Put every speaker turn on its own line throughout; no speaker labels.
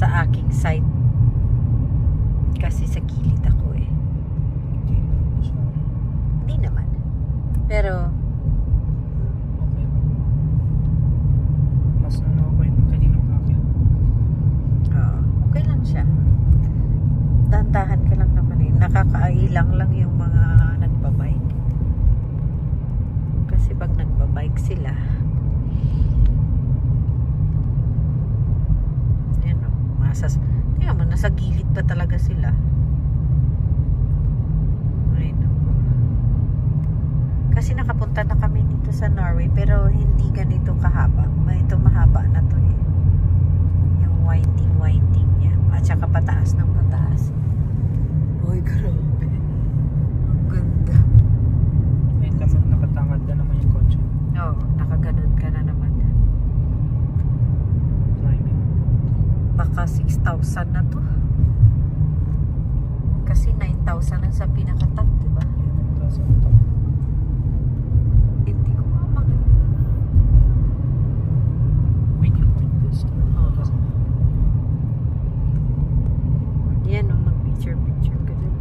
sa aking side. Kasi sa gilid ako eh. Hindi naman. Pero
okay. Mas okay nung kaninang akin.
Okay lang siya. Dahan-dahan ka lang naman eh. Nakakailang lang yung mga nagbabike. Kasi pag nagbabike sila, yan o, tingnan mo, nasa gilid pa talaga sila. Ayun o. Kasi nakapunta na kami dito sa Norway, pero hindi ganito kahaba. Ito mahaba na to eh. Yung winding niya. At saka pataas ng pataas. Uy, grabe. Ang ganda.
May nakatangad na naman yung kotse.
Oo, nakaganon ka na naman.
Climbing.
Baka 6,000 na to. Kasi 9,000 lang sa pinaka-top, diba? Hindi ko mamag.
Wait, you want this?
Yan o, mag-picture ka dun.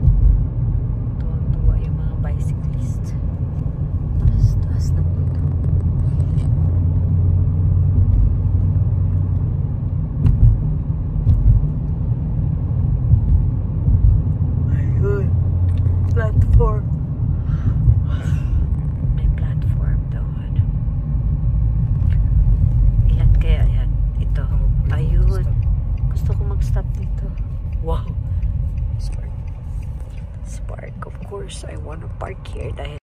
Tuwang-tuwa yung mga bicyclist. Taas na po ito. Ayun. Platform. May platform daw. Ano? Ilan kaya yan? Ito. Ayun. Gusto ko mag-stop dito. Wow. Spark. Of course, I wanna park here dahil